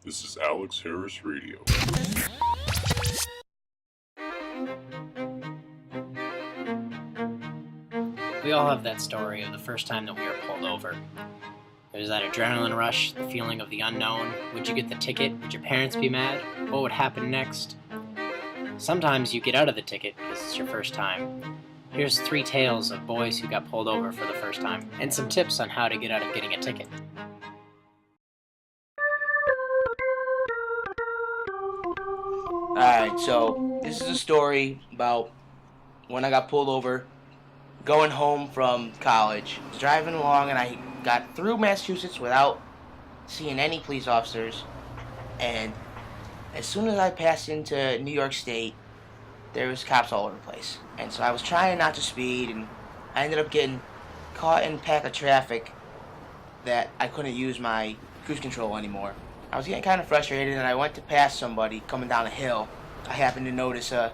This is Alex Harris Radio. We all have that story of the first time that we were pulled over. There's that adrenaline rush, the feeling of the unknown. Would you get the ticket? Would your parents be mad? What would happen next? Sometimes you get out of the ticket because it's your first time. Here's 3 tales of boys who got pulled over for the first time, and some tips on how to get out of getting a ticket. Alright, so this is a story about when I got pulled over going home from college. I was driving along and I got through Massachusetts without seeing any police officers, and as soon as I passed into New York State, there was cops all over the place. And so I was trying not to speed, and I ended up getting caught in a pack of traffic that I couldn't use my cruise control anymore. I was getting kind of frustrated, and I went to pass somebody coming down a hill. I happened to notice a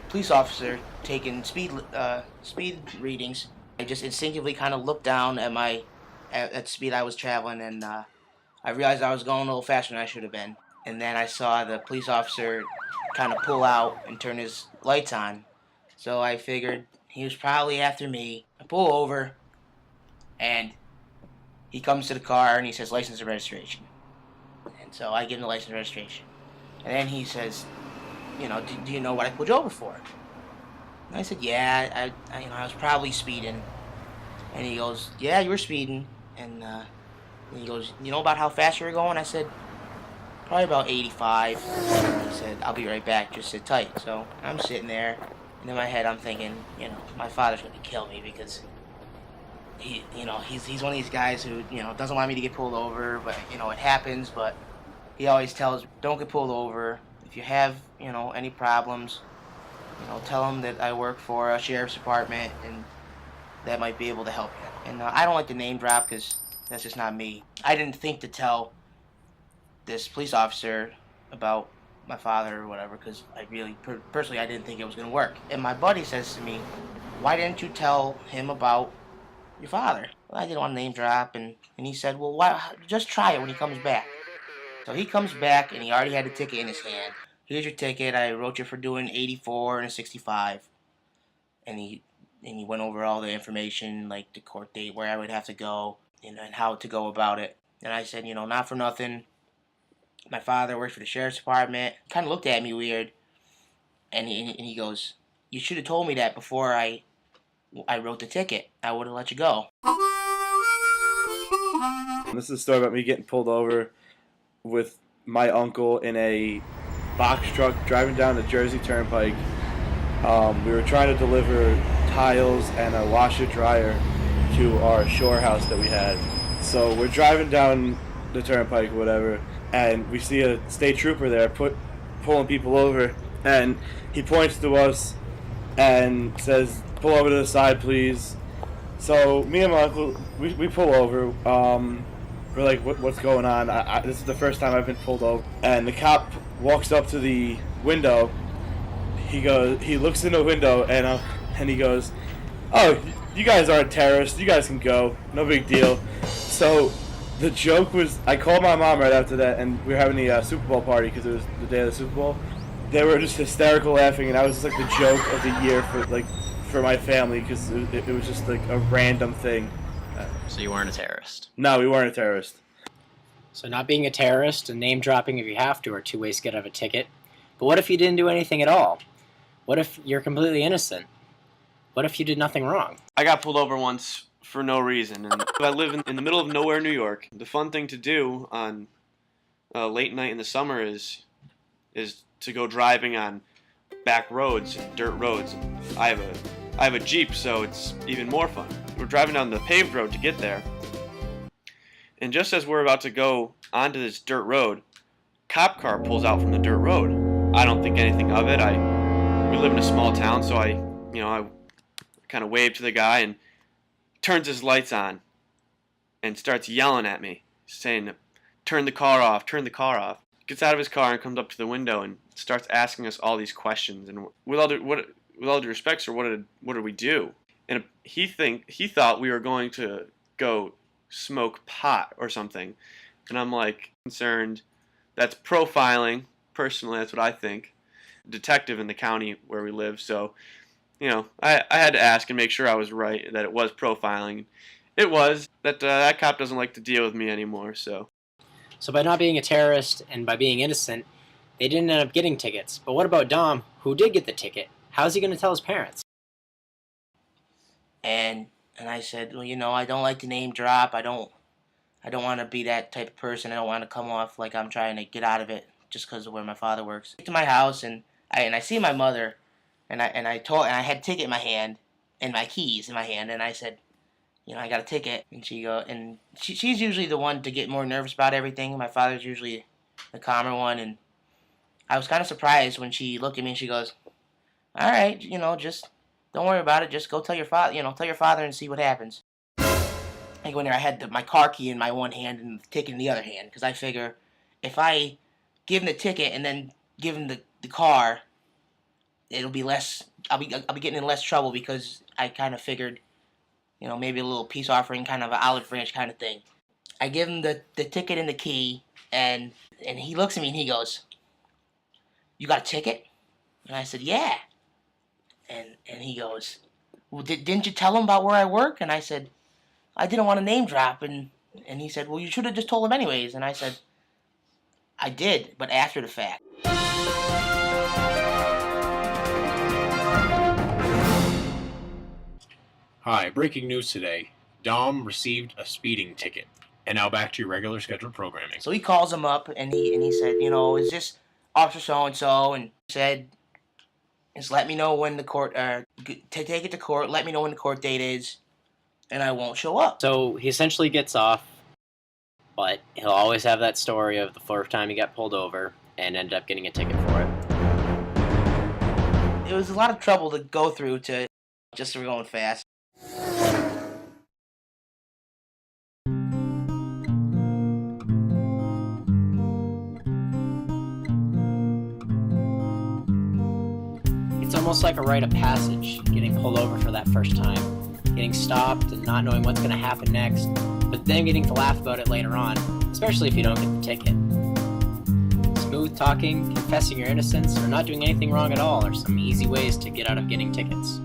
police officer taking speed readings. I just instinctively kind of looked down at the speed I was traveling, and I realized I was going a little faster than I should have been. And then I saw the police officer kind of pull out and turn his lights on. So I figured he was probably after me. I pull over, and he comes to the car and he says license and registration. And so I give him the license and registration. And then he says, do you know what I pulled you over for? And I said, yeah, I was probably speeding. And he goes, yeah, you were speeding. And he goes, you know about how fast you were going? I said, probably about 85. He said, I'll be right back, just sit tight. So I'm sitting there, and in my head I'm thinking, my father's going to kill me because he's one of these guys who, doesn't want me to get pulled over, but, it happens, but he always tells, don't get pulled over. If you have, any problems, tell him that I work for a sheriff's department and that might be able to help you. And I don't like to name drop because that's just not me. I didn't think to tell this police officer about my father or whatever because I really, personally, I didn't think it was going to work. And my buddy says to me, why didn't you tell him about your father? Well, I didn't want to name drop, and he said, well, just try it when he comes back. So he comes back, and he already had the ticket in his hand. Here's your ticket. I wrote you for doing 84 and a 65. And he went over all the information, like the court date, where I would have to go, and how to go about it. And I said, not for nothing. My father works for the sheriff's department. Kind of looked at me weird. And he goes, you should have told me that before I wrote the ticket. I would have let you go. This is a story about me getting pulled over with my uncle in a box truck driving down the Jersey Turnpike. We were trying to deliver tiles and a washer dryer to our shore house that we had. So we're driving down the turnpike or whatever, and we see a state trooper there pulling people over, and he points to us and says, pull over to the side, please. So me and my uncle, we pull over. We're like, what's going on? This is the first time I've been pulled over. And the cop walks up to the window. He looks in the window, and he goes, oh, you guys aren't terrorists. You guys can go. No big deal. So the joke was, I called my mom right after that, and we were having the Super Bowl party because it was the day of the Super Bowl. They were just hysterical laughing, and I was just like the joke of the year for my family because it was just like a random thing. So you weren't a terrorist? No, we weren't a terrorist. So not being a terrorist and name dropping if you have to are 2 ways to get out of a ticket. But what if you didn't do anything at all? What if you're completely innocent? What if you did nothing wrong? I got pulled over once for no reason, and I live in the middle of nowhere, New York. The fun thing to do on late night in the summer is to go driving on back roads, dirt roads. I have a Jeep, so it's even more fun. We're driving down the paved road to get there, and just as we're about to go onto this dirt road, cop car pulls out from the dirt road. I don't think anything of it. We live in a small town, so I kind of wave to the guy and turns his lights on and starts yelling at me, saying, turn the car off, turn the car off. Gets out of his car and comes up to the window and starts asking us all these questions. And with all due respect, sir, what did we do? And he thought we were going to go smoke pot or something. And I'm like concerned. That's profiling. Personally, that's what I think. Detective in the county where we live, so I had to ask and make sure I was right, that it was profiling. It was. That cop doesn't like to deal with me anymore, so. So by not being a terrorist and by being innocent, they didn't end up getting tickets. But what about Dom, who did get the ticket? How's he going to tell his parents? And I said, well, I don't like to name drop. I don't want to be that type of person. I don't want to come off like I'm trying to get out of it just because of where my father works. I get to my house and I see my mother, and I had a ticket in my hand and my keys in my hand, and I said, I got a ticket. And she's usually the one to get more nervous about everything. My father's usually the calmer one, and I was kind of surprised when she looked at me and she goes, all right, just don't worry about it. Just go tell your father, tell your father and see what happens. I go in there, I had my car key in my one hand and the ticket in the other hand, because I figure if I give him the ticket and then give him the car, it'll be less, I'll be getting in less trouble, because I kind of figured, maybe a little peace offering, kind of an olive branch kind of thing. I give him the ticket and the key, and he looks at me and he goes, you got a ticket? And I said, yeah. And he goes, well, didn't you tell him about where I work? And I said, I didn't want to name drop. And he said, well, you should have just told him anyways. And I said, I did, but after the fact. Hi, breaking news today. Dom received a speeding ticket. And now back to your regular scheduled programming. So he calls him up and he said, is this Officer so-and-so? And he said, just let me know when the court, take it to court, let me know when the court date is, and I won't show up. So he essentially gets off, but he'll always have that story of the first time he got pulled over and ended up getting a ticket for it. It was a lot of trouble to go through just for going fast. It's almost like a rite of passage, getting pulled over for that first time, getting stopped and not knowing what's going to happen next, but then getting to laugh about it later on, especially if you don't get the ticket. Smooth talking, confessing your innocence, or not doing anything wrong at all are some easy ways to get out of getting tickets.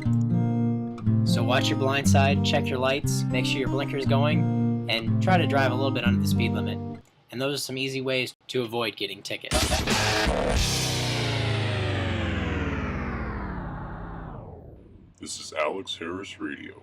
So watch your blind side, check your lights, make sure your blinker's going, and try to drive a little bit under the speed limit. And those are some easy ways to avoid getting tickets. This is Alex Harris Radio.